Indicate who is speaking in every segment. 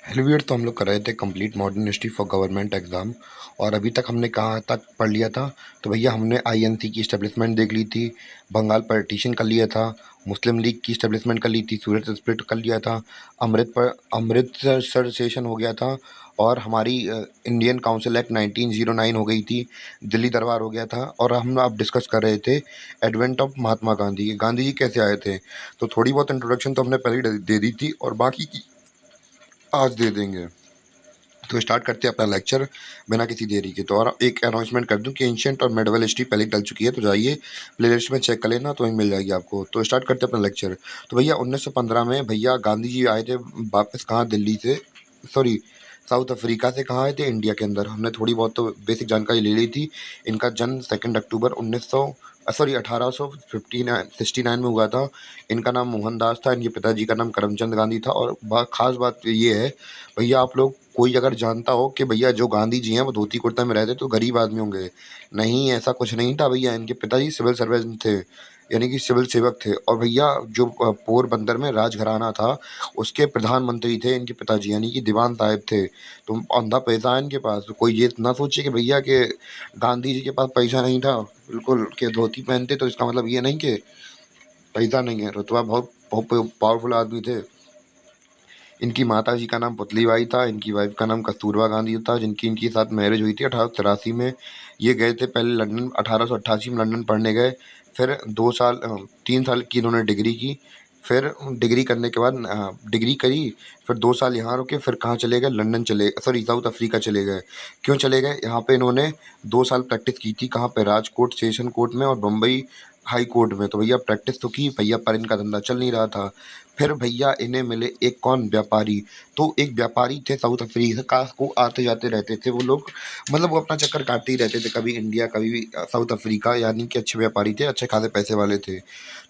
Speaker 1: Hello viewer, तो हम लोग कर रहे थे complete modern history for government exam. और अभी तक हमने कहाँ तक पढ़ लिया था? तो भैया हमने आईएनसी की इस्टेब्लिशमेंट देख ली थी, बंगाल पार्टीशन कर लिया था, मुस्लिम लीग की इस्टेब्लिशमेंट कर ली थी, सूरत स्प्लिट कर लिया था, अमृतसर सेशन हो गया था, और हमारी इंडियन काउंसिल एक्ट 1909 हो गई थी, दिल्ली दरबार हो गया था। और हम अब डिस्कस कर रहे थे एडवेंट ऑफ महात्मा गांधी, गांधी जी कैसे आए थे। तो थोड़ी बहुत इंट्रोडक्शन तो हमने पहले ही दे दी थी, और बाकी की आज दे देंगे। तो स्टार्ट करते हैं अपना लेक्चर बिना किसी देरी के। तो और एक अनाउंसमेंट कर दूं कि एंशियंट और मेडिवल हिस्ट्री पहले डल चुकी है, तो जाइए प्लेलिस्ट में चेक कर लेना, तो वहीं मिल जाएगी आपको। तो स्टार्ट करते हैं अपना लेक्चर। तो भैया 1915 में भैया गांधी जी आए थे वापस, कहाँ, दिल्ली से, सॉरी साउथ अफ्रीका से। कहाँ आए थे? इंडिया के अंदर। हमने थोड़ी बहुत तो बेसिक जानकारी ले ली थी। इनका जन्म 2 अक्टूबर 1869 में हुआ था। इनका नाम मोहनदास था, इनके पिताजी का नाम करमचंद गांधी था। और खास बात ये है भैया, आप लोग कोई अगर जानता हो कि भैया जो गांधी जी हैं वो धोती कुर्ता में रहते तो गरीब आदमी होंगे, नहीं, ऐसा कुछ नहीं था भैया। इनके पिताजी सिविल सर्वेंट थे, यानी कि सिविल सेवक थे। और भैया जो पोरबंदर में राजघराना था उसके प्रधानमंत्री थे इनके पिताजी, यानी कि दीवान साहब थे। तो अंधा पैसा है इनके पास। तो कोई ये ना सोचे कि भैया के गांधी जी के पास पैसा नहीं था, बिल्कुल, के धोती पहनते तो इसका मतलब ये नहीं कि पैसा नहीं है। रुतबा बहुत बहुत पावरफुल आदमी थे। इनकी माता जी का नाम पुतलीबाई था, इनकी वाइफ का नाम कस्तूरबा गांधी था, जिनकी इनके साथ मैरिज हुई थी 1883 में। ये गए थे पहले लंदन, 1888 में लंदन पढ़ने गए। फिर 2 साल 3 साल की इन्होंने डिग्री की। फिर डिग्री करने के बाद डिग्री करी, फिर 2 साल यहाँ रुके, फिर कहाँ चले गए? लंदन चले, सॉरी साउथ अफ्रीका चले गए। क्यों चले गए? यहाँ पे इन्होंने 2 साल प्रैक्टिस की थी। कहाँ पे? राजकोट सेशन कोर्ट में और बम्बई हाई कोर्ट में। तो भैया प्रैक्टिस तो की भैया, पर इनका धंधा चल नहीं रहा था। फिर भैया इन्हें मिले एक कौन? व्यापारी। तो एक व्यापारी थे साउथ अफ्रीका को, आते जाते रहते थे वो लोग, मतलब वो अपना चक्कर काटते ही रहते थे, कभी इंडिया कभी भी साउथ अफ्रीका, यानी कि अच्छे व्यापारी थे, अच्छे खासे पैसे वाले थे।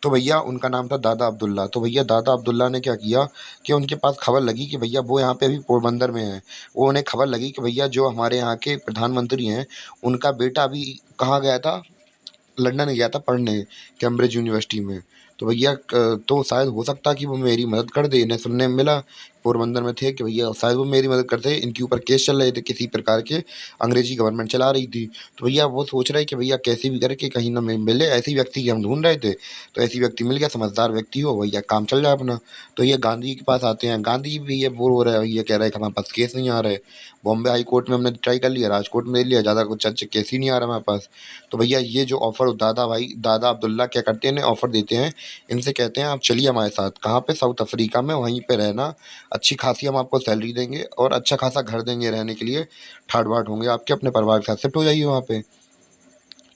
Speaker 1: तो भैया उनका नाम था दादा अब्दुल्ला। तो भैया दादा अब्दुल्ला ने क्या किया कि उनके पास खबर लगी कि भैया वो यहाँ पे अभी पोरबंदर में है। वो उन्हें खबर लगी कि भैया जो हमारे यहाँ के प्रधानमंत्री हैं उनका बेटा अभी कहाँ गया था? लंदन गया था पढ़ने, कैम्ब्रिज यूनिवर्सिटी में। तो भैया तो शायद हो सकता है कि वो मेरी मदद कर दे। इन्हें सुनने में मिला, पोरबंदर में थे, कि भैया शायद वो मेरी मदद करते। इनके ऊपर केस चल रहे थे किसी प्रकार के, अंग्रेजी गवर्नमेंट चला रही थी। तो भैया वो सोच रहे कि भैया कैसे भी करके कहीं ना मिले ऐसी व्यक्ति की हम ढूंढ रहे थे। तो ऐसी व्यक्ति मिल गया, समझदार व्यक्ति हो भैया, काम चल जाए अपना। तो ये गांधी जी के पास आते हैं। गांधी जी भी ये बोर हो रहे हैं, ये कह रहे हैं कि हमारे पास केस नहीं आ रहे। बॉम्बे हाई कोर्ट में हमने ट्राई कर लिया, राजकोट में ले लिया, ज़्यादा कुछ अच्छे केस ही नहीं आ रहा हमारे पास। तो भैया ये जो ऑफ़र दादा अब्दुल्ला क्या करते हैं, इन्हें ऑफ़र देते हैं। इनसे कहते हैं आप चलिए हमारे साथ, कहाँ पे? साउथ अफ्रीका में, वहीं पे रहना, अच्छी खासी हम आपको सैलरी देंगे और अच्छा खासा घर देंगे रहने के लिए, ठाट बाट होंगे आपके, अपने परिवार के साथ शिफ्ट हो जाइए वहाँ पे।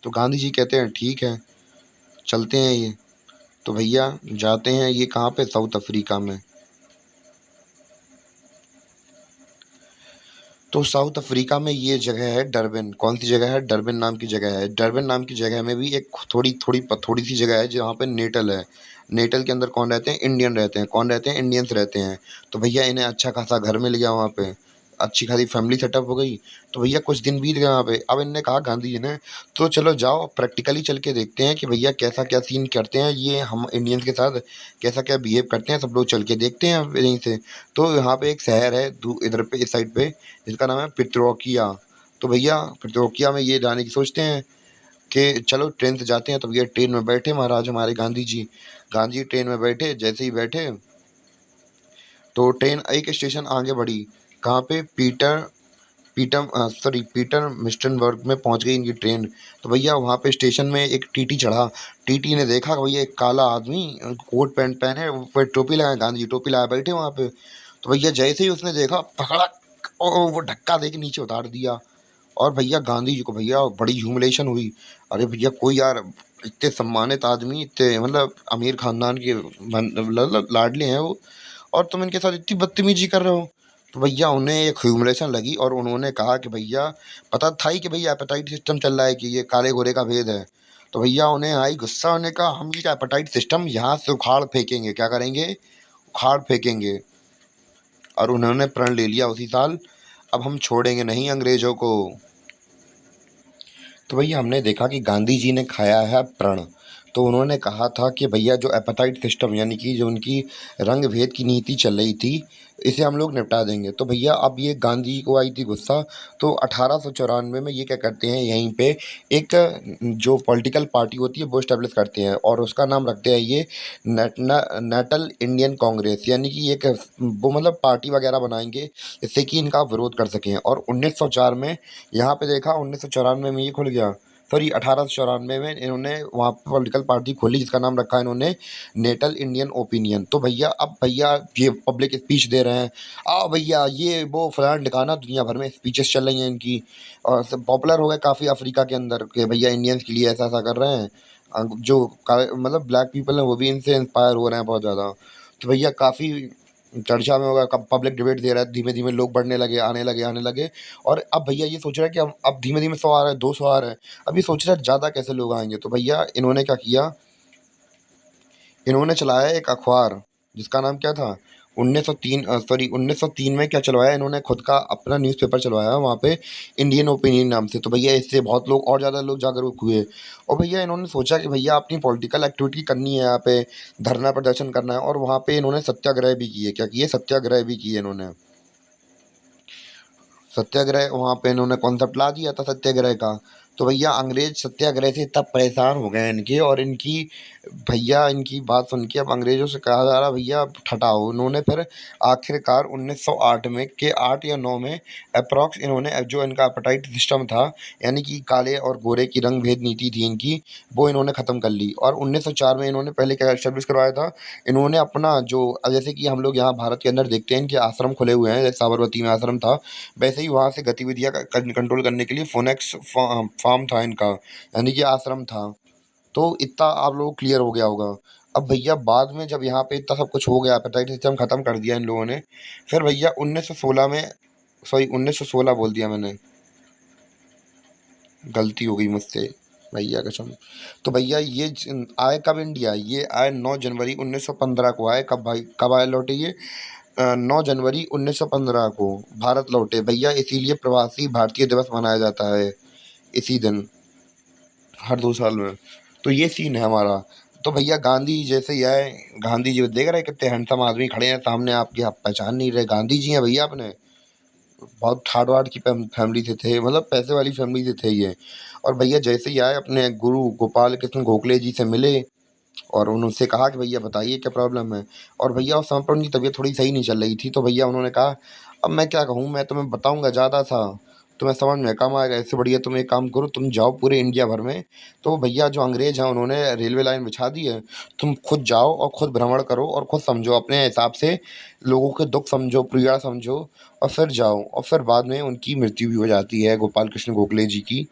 Speaker 1: तो गांधी जी कहते हैं ठीक है, चलते हैं ये। तो भैया जाते हैं ये कहाँ पे? साउथ अफ्रीका में। तो साउथ अफ्रीका में ये जगह है डरबन। कौन सी जगह है? डरबन नाम की जगह है। डरबन नाम की जगह में भी एक थोड़ी सी जगह है जहाँ पे नेटल है। नेटल के अंदर कौन रहते हैं? इंडियन रहते हैं। कौन रहते हैं? इंडियंस रहते हैं। तो भैया इन्हें अच्छा खासा घर मिल गया वहाँ पे, अच्छी खासी फैमिली सेटअप हो गई। तो भैया कुछ दिन बीत गए वहाँ पे। अब इनने कहा गांधी जी ने, तो चलो जाओ प्रैक्टिकली चल के देखते हैं कि भैया कैसा क्या सीन करते हैं ये हम इंडियंस के साथ, कैसा क्या बिहेव करते हैं, सब लोग चल के देखते हैं यहीं से। तो यहाँ पे एक शहर है इधर पे, इस साइड पे, जिसका नाम है पित्रोकिया। तो भैया पित्रोकिया में ये जाने की सोचते हैं कि चलो ट्रेन से जाते हैं। तो भैया ट्रेन में बैठे महाराज हमारे गांधी जी। गांधी ट्रेन में बैठे, जैसे ही बैठे तो ट्रेन एक स्टेशन आगे बढ़ी। कहाँ पे? पीटर मिस्टनबर्ग में पहुंच गई इनकी ट्रेन। तो भैया वहाँ पे स्टेशन में एक टीटी चढ़ा। टीटी ने देखा कि भैया एक काला आदमी, कोट पैंट पहने, ऊपर टोपी लगाए, गांधी जी टोपी लगाए बैठे वहाँ पे। तो भैया जैसे ही उसने देखा, पकड़ा और वो धक्का दे के नीचे उतार दिया। और भैया गांधी जी को भैया बड़ी ह्यूमिलेशन हुई। अरे भैया कोई यार, इतने सम्मानित आदमी, इतने मतलब अमीर खानदान के लाडले हैं वो, और तुम इनके साथ इतनी बदतमीजी कर रहे हो। तो भैया उन्हें एक ह्यूमिलेशन लगी और उन्होंने कहा कि भैया, पता था ही कि भैया एपेटाइट सिस्टम चल रहा है, कि ये काले गोरे का भेद है। तो भैया उन्हें आई गुस्सा, उन्हें कहा हम ये एपेटाइट सिस्टम यहाँ से उखाड़ फेंकेंगे। क्या करेंगे? उखाड़ फेंकेंगे। और उन्होंने प्रण ले लिया उसी साल, अब हम छोड़ेंगे नहीं अंग्रेजों को। तो भैया हमने देखा कि गांधी जी ने खाया है प्रण। तो उन्होंने कहा था कि भैया जो एपेटाइट सिस्टम यानी कि जो उनकी रंग भेद की नीति चल रही थी, इसे हम लोग निपटा देंगे। तो भैया अब ये गांधी जी को आई थी गुस्सा, तो 1894 में ये क्या करते हैं, यहीं पे एक जो पॉलिटिकल पार्टी होती है वो इस्टेब्लिश करते हैं और उसका नाम रखते हैं ये नेटल इंडियन कांग्रेस, यानी कि एक वो मतलब पार्टी वगैरह बनाएंगे जिससे कि इनका विरोध कर सकें। और 1904 में यहाँ पे देखा, 1994 में ये खुल गया, सॉरी 1894 में इन्होंने वहाँ पे पॉलिटिकल पार्टी खोली जिसका नाम रखा इन्होंने नेटल इंडियन ओपिनियन। तो भैया अब भैया ये पब्लिक स्पीच दे रहे हैं, आ भैया ये वो फलाना ढिकाना, दुनिया भर में स्पीचेस चल रही हैं इनकी और सब पॉपुलर हो गए काफ़ी अफ्रीका के अंदर के भैया इंडियंस के लिए ऐसा ऐसा कर रहे हैं। जो मतलब ब्लैक पीपल हैं वो भी इनसे इंस्पायर हो रहे हैं बहुत ज़्यादा। तो भैया काफ़ी चर्चा में होगा, कब पब्लिक डिबेट दे रहा है, धीमे धीमे लोग बढ़ने लगे, आने लगे। और अब भैया ये सोच रहा है कि अब धीमे धीमे 100 आ रहे हैं, 200 आ रहे हैं। अब ये सोच रहा है ज़्यादा कैसे लोग आएंगे। तो भैया इन्होंने क्या किया, इन्होंने चलाया एक अखबार जिसका नाम क्या था, 1903 में क्या चलवाया इन्होंने, खुद का अपना न्यूज़पेपर चलवाया वहाँ पे, इंडियन ओपिनियन नाम से। तो भैया इससे बहुत लोग और ज़्यादा लोग जागरूक हुए। और भैया इन्होंने सोचा कि भैया अपनी पॉलिटिकल एक्टिविटी करनी है, यहाँ पे धरना प्रदर्शन करना है। और वहाँ पे इन्होंने सत्याग्रह भी किए, क्या किए, सत्याग्रह भी किए इन्होंने। सत्याग्रह वहाँ पे इन्होंने कॉन्सेप्ट ला दिया था सत्याग्रह का। तो भैया अंग्रेज सत्याग्रह से तब परेशान हो गए इनके, और इनकी भैया इनकी बात सुन के अब अंग्रेज़ों से कहा जा रहा भैया अब ठटाओ। उन्होंने फिर आखिरकार 1908 में के 8 या 9 में अप्रॉक्स इन्होंने जो इनका एपेटाइट सिस्टम था, यानी कि काले और गोरे की रंग भेद नीति थी इनकी, वो इन्होंने ख़त्म कर ली। और 1904 में इन्होंने पहले क्या एस्टेब्लिश करवाया था, इन्होंने अपना जो जैसे कि हम लोग यहाँ भारत के अंदर देखते हैं इनके आश्रम खुले हुए हैं, जैसे साबरमती में आश्रम था, वैसे ही वहाँ से गतिविधियाँ कंट्रोल करने के लिए फोनेक्स फार्म था इनका, यानी कि आश्रम था। तो इतना आप लोगों को क्लियर हो गया होगा। अब भैया बाद में जब यहाँ पे इतना सब कुछ हो गया, एपेटाइट सिस्टम खत्म कर दिया इन लोगों ने, फिर भैया 1916 में, सॉरी 1916 बोल दिया मैंने, गलती हो गई मुझसे, भैया कसम। तो भैया ये आए कब इंडिया, ये आए 9 जनवरी 1915 को आए। कब भाई, कब आए लौटे ये, 9 जनवरी 1915 को भारत लौटे भैया। इसीलिए प्रवासी भारतीय दिवस मनाया जाता है इसी दिन, हर 2 साल में। तो ये सीन है हमारा। तो भैया गांधी जी जैसे ही आए, गांधी जी देख रहे कितने हैंडसम आदमी खड़े हैं सामने आपके, आप पहचान नहीं रहे, गांधी जी हैं भैया अपने। बहुत ठाट वाट की फैमिली से थे, मतलब पैसे वाली फैमिली से थे ये। और भैया जैसे ही आए अपने गुरु गोपाल कृष्ण गोखले जी से मिले और उनसे कहा कि भैया बताइए क्या प्रॉब्लम है। और भैया उस समय पर उनकी तबीयत थोड़ी सही नहीं चल रही थी। तो भैया उन्होंने कहा अब मैं क्या कहूँ, मैं तुम्हें बताऊँगा ज़्यादा सा, तुम्हें समझ में कम आएगा, इससे बढ़िया तुम एक काम करो, तुम जाओ पूरे इंडिया भर में। तो भैया जो अंग्रेज़ हैं उन्होंने रेलवे लाइन बिछा दी है, तुम खुद जाओ और खुद भ्रमण करो और खुद समझो अपने हिसाब से, लोगों के दुख समझो, पीड़ा समझो, और फिर जाओ। और फिर बाद में उनकी मृत्यु भी हो जाती है गोपाल कृष्ण गोखले जी की।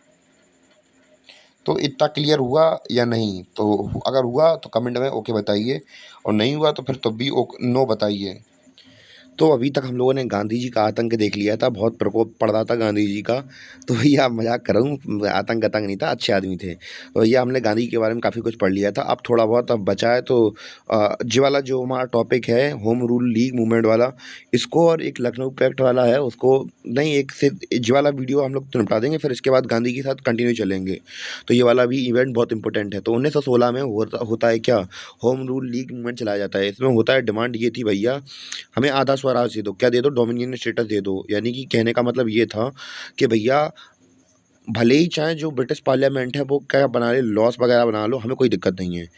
Speaker 1: तो इतना क्लियर हुआ या नहीं, तो अगर हुआ तो कमेंट में ओके बताइए, और नहीं हुआ तो फिर तब भी नो बताइए। तो अभी तक हम लोगों ने गांधी जी का आतंक देख लिया था, बहुत प्रकोप पड़ रहा था गांधी जी का। तो भैया मजाक कर रहा हूँ, आतंक आतंक नहीं था, अच्छे आदमी थे। तो भैया हमने गांधी जी के बारे में काफ़ी कुछ पढ़ लिया था, अब थोड़ा बहुत अब बचा है। तो जी वाला जो हमारा टॉपिक है होम रूल लीग मूवमेंट वाला, इसको और एक लखनऊ पैक्ट वाला है उसको, नहीं एक से जी वाला वीडियो हम लोग तो निपटा देंगे, फिर इसके बाद गांधी के साथ कंटिन्यू चलेंगे। तो ये वाला भी इवेंट बहुत इंपॉर्टेंट है। तो 1916 में होता है क्या, होम रूल लीग मूवमेंट चलाया जाता है। इसमें होता है, डिमांड ये थी भैया हमें आधा स्वराज दे दो, क्या दे दो, डोमिनियन स्टेटस दे दो। यानी कि कहने का मतलब ये था कि भैया भले ही चाहे जो ब्रिटिश पार्लियामेंट है वो क्या बना ले, लॉस वगैरह बना लो, हमें कोई दिक्कत नहीं है।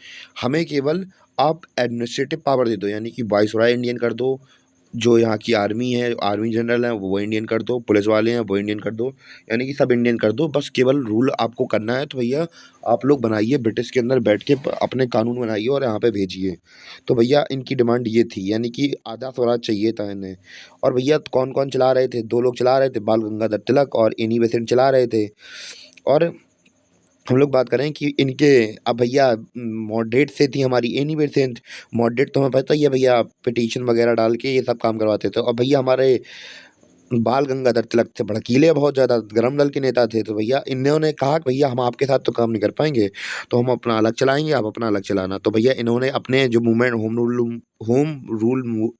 Speaker 1: हमें केवल आप एडमिनिस्ट्रेटिव पावर दे दो, यानी कि वाइसरॉय इंडियन कर दो, जो यहाँ की आर्मी है, आर्मी जनरल है वो इंडियन कर दो, पुलिस वाले हैं वो इंडियन कर दो, यानी कि सब इंडियन कर दो। बस केवल रूल आपको करना है। तो भैया आप लोग बनाइए, ब्रिटिश के अंदर बैठ के अपने कानून बनाइए और यहाँ पे भेजिए। तो भैया इनकी डिमांड ये थी, यानी कि आधा स्वराज चाहिए था इन्हें। और भैया कौन कौन चला रहे थे, दो लोग चला रहे थे, बाल गंगाधर तिलक और एनी बेसेंट चला रहे थे। और हम लोग बात करें कि इनके, अब भैया मॉडरेट से थी हमारी एनी बेसेंट। मॉडरेट तो हमें पता ही है भैया, पिटीशन वगैरह डाल के ये सब काम करवाते थे। और भैया हमारे बाल गंगाधर तिलक थे भड़कीले, बहुत ज़्यादा गरम दल के नेता थे। तो भैया इन्होंने कहा कि भैया हम आपके साथ तो काम नहीं कर पाएंगे, तो हम अपना अलग चलाएंगे, आप अपना अलग चलाना। तो भैया इन्होंने अपने जो movement home rule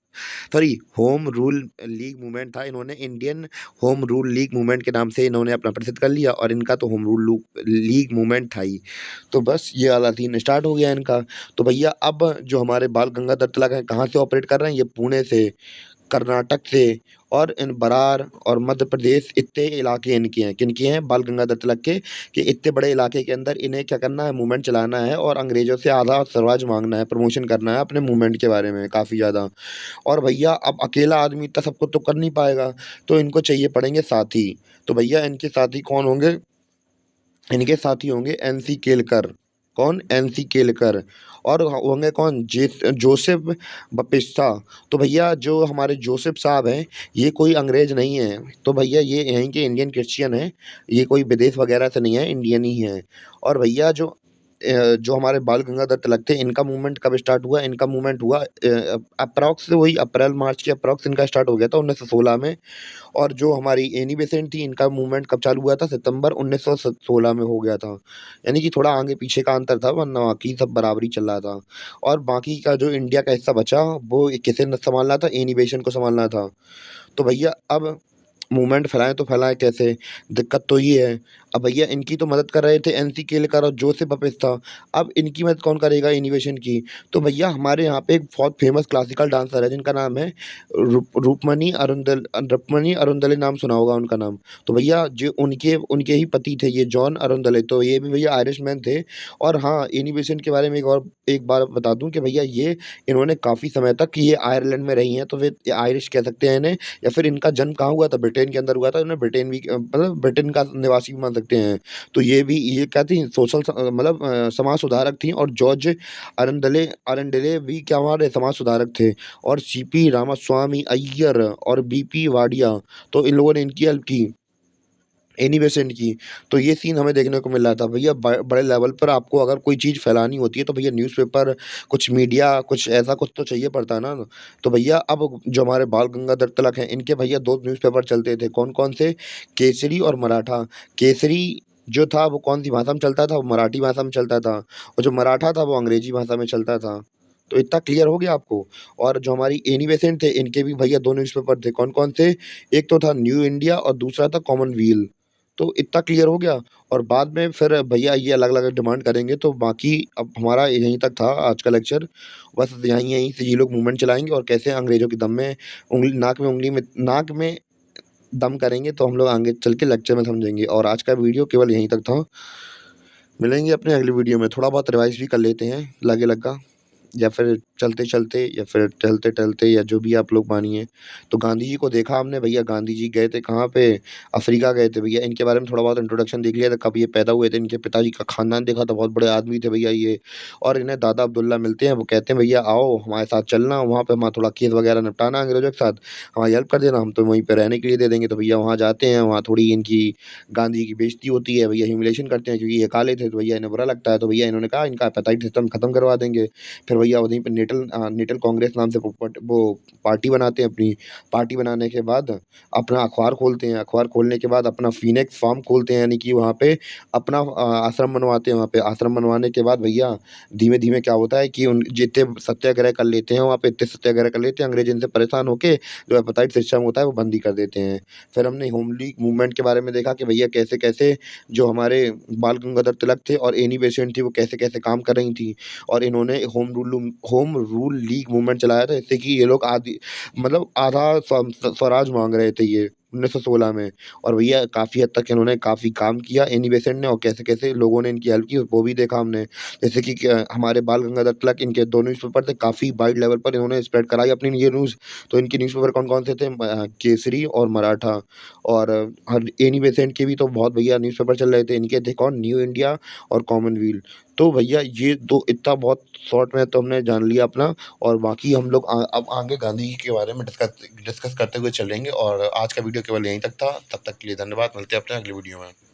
Speaker 1: sorry, home rule league movement था। इन्होंने Indian home rule league movement के नाम से इन्होंने अपना प्रसिद्ध कर लिया, और इनका तो होम रूल लीग मूवमेंट था ही। तो बस ये वाला सीन स्टार्ट हो गया इनका। तो भैया अब जो हमारे बाल गंगाधर तिलक हैं कहाँ से ऑपरेट कर रहे हैं, ये पुणे से, कर्नाटक से, और इन बरार और मध्य प्रदेश, इतने इलाके इनके हैं। किनके हैं? बाल गंगाधर तिलक के। कि इतने बड़े इलाके के अंदर इन्हें क्या करना है, मूवमेंट चलाना है और अंग्रेजों से आधा स्वराज मांगना है, प्रमोशन करना है अपने मूवमेंट के बारे में काफ़ी ज़्यादा। और भैया अब अकेला आदमी इतना सबको तो कर नहीं पाएगा, तो इनको चाहिए पड़ेंगे साथी। तो भैया इनके साथी कौन होंगे? इनके साथी होंगे एनसी केलकर। कौन? एनसी केलकर। और होंगे कौन? जोसेफ बपिस्ता। तो भैया जो हमारे जोसेफ साहब हैं, ये कोई अंग्रेज नहीं है। तो भैया ये यहीं के इंडियन क्रिश्चियन हैं। ये कोई विदेश वगैरह से नहीं है, इंडियन ही है। और भैया जो हमारे बाल गंगाधर तिलक थे, इनका मूवमेंट कब स्टार्ट हुआ? इनका मूवमेंट हुआ अप्रॉक्स वही अप्रैल मार्च के अप्रॉक्स इनका स्टार्ट हो गया था 1916 में। और जो हमारी एनी बेसेंट थी, इनका मूवमेंट कब चालू हुआ था? सितंबर 1916 में हो गया था। यानी कि थोड़ा आगे पीछे का अंतर था, वरना बाकी सब बराबरी चल रहा था। और बाकी का जो इंडिया का हिस्सा बचा, वो किसे न संभालना था? एनी बेसेंट को संभालना था। तो भैया अब मूवमेंट फैलाएं तो फैलाएं कैसे? दिक्कत तो ये है। अब भैया इनकी तो मदद कर रहे थे एनसी केलकर और जोसेफ बपिस्ता। अब इनकी मदद कौन करेगा इनिवेशन की? तो भैया हमारे यहाँ पे एक बहुत फेमस क्लासिकल डांसर है, जिनका नाम है रुक्मणी अरुंदले, नाम सुना होगा उनका नाम। तो भैया जो उनके उनके ही पति थे ये जॉन अरुंदले, तो ये भी भैया आयरिश मैन थे। और हाँ, इनिवेशन के बारे में एक बार बता दूं कि भैया ये इन्होंने काफ़ी समय तक ये आयरलैंड में रही हैं, तो वे आयरिश कह सकते हैं इन्हें। या फिर इनका जन्म कहाँ हुआ था? ब्रिटेन के अंदर हुआ था। इन्हें ब्रिटेन भी मतलब ब्रिटेन का निवासी भी मान सकते हैं। तो ये भी ये क्या थी? मतलब समाज सुधारक थी। और जॉर्ज अरुंदले अरुंडले भी क्या हमारे समाज सुधारक थे। और सीपी रामास्वामी अय्यर और बीपी वाडिया, तो इन लोगों ने इनकी हेल्प की, एनी बेसेंट की। तो ये सीन हमें देखने को मिल रहा था भैया। बड़े लेवल पर आपको अगर कोई चीज़ फैलानी होती है, तो भैया न्यूज़पेपर, कुछ मीडिया, कुछ ऐसा कुछ तो चाहिए पड़ता है ना। तो भैया अब जो हमारे बाल गंगाधर तिलक हैं, इनके भैया दो न्यूज़पेपर चलते थे। कौन कौन से? केसरी और मराठा। केसरी जो था वो कौन सी भाषा में चलता था? वो मराठी भाषा में चलता था। और जो मराठा था वो अंग्रेजी भाषा में चलता था। तो इतना क्लियर हो गया आपको। और जो हमारी एनी बेसेंट थे, इनके भी भैया दो न्यूज़पेपर थे। कौन कौन से? एक तो था न्यू इंडिया और दूसरा था कॉमनवेल्थ। तो इतना क्लियर हो गया। और बाद में फिर भैया ये अलग-अलग डिमांड करेंगे, तो बाकी अब हमारा यहीं तक था आज का लेक्चर। बस यहीं यहीं से ये लोग मूवमेंट चलाएँगे और कैसे अंग्रेज़ों की दम में उँगली नाक में दम करेंगे, तो हम लोग आगे चल के लेक्चर में समझेंगे। और आज का वीडियो केवल यहीं तक था। मिलेंगे अपने अगली वीडियो में। थोड़ा बहुत रिवाइज़ भी कर लेते हैं लगे-लगा, या फिर चलते-चलते, या फिर टहलते-टहलते, या जो भी आप लोग मानिए। तो गांधी जी को देखा हमने भैया। गांधी जी गए थे कहाँ पे? अफ्रीका गए थे भैया। इनके बारे में थोड़ा बहुत इंट्रोडक्शन देख लिया था, कब ये पैदा हुए थे, इनके पिताजी का खानदान देखा था, बहुत बड़े आदमी थे भैया ये। और इन्हें दादा अब्दुल्ला मिलते हैं, वो कहते हैं भैया आओ हमारे साथ चलना, वहाँ पे हमारा थोड़ा केस वगैरह निपटाना अंग्रेजों के साथ, हमारी हेल्प कर देना, हम तो वहीं पे रहने के लिए दे देंगे। तो भैया वहाँ जाते हैं, वहाँ थोड़ी इनकी गांधी जी की बेइज्जती होती है भैया, ह्यूमिलेशन करते हैं, क्योंकि ये काले थे तो भैया इन्हें बुरा लगता है। तो भैया इन्होंने कहा इनका एपेटाइट सिस्टम खत्म करवा देंगे। फिर भैया वहीं पे नेटल कांग्रेस नाम से वो पार्टी बनाते हैं अपनी। पार्टी बनाने के बाद अपना अखबार खोलते हैं। अखबार खोलने के बाद अपना फीनिक्स फार्म खोलते हैं, यानी कि वहाँ पे अपना आश्रम बनवाते हैं। वहाँ पे आश्रम बनवाने के बाद भैया धीमे-धीमे क्या होता है कि उन जितने सत्याग्रह कर लेते हैं वहाँ पे, इतने सत्याग्रह कर लेते हैं, अंग्रेज इनसे परेशान होके जो एपेटाइट सिस्टम होता है वो बंद ही कर देते हैं। फिर हमने होम लीग मूवमेंट के बारे में देखा कि भैया कैसे-कैसे जो हमारे बाल गंगाधर तिलक थे और एनी बेसेंट थी, वो कैसे-कैसे काम कर रही थी। और इन्होंने होम रूल लीग मूवमेंट चलाया था, जिससे कि ये लोग आदि मतलब आधा स्वराज मांग रहे थे ये 1916 में। और भैया काफ़ी हद तक इन्होंने काफ़ी काम किया एनी बेसेंट ने, और कैसे-कैसे लोगों ने इनकी हेल्प की वो भी देखा हमने। जैसे कि हमारे बाल गंगाधर तिलक, इनके 2 न्यूज़पेपर थे, काफ़ी वाइड लेवल पर इन्होंने स्प्रेड कराई अपनी ये न्यूज़। तो इनके न्यूज़पेपर कौन-कौन से थे? केसरी और मराठा। और हर एनी बेसेंट के भी तो बहुत भैया न्यूज़पेपर चल रहे थे। इनके थे कौन? न्यू इंडिया और कॉमनवेल्थ। तो भैया ये 2 इतना बहुत शॉर्ट में तो हमने जान लिया अपना। और बाकी हम लोग अब आगे गांधी जी के बारे में डिस्कस करते हुए चलेंगे। और आज का वीडियो केवल यहीं तक था। तब तक के लिए धन्यवाद। मिलते हैं अपने अगली वीडियो में।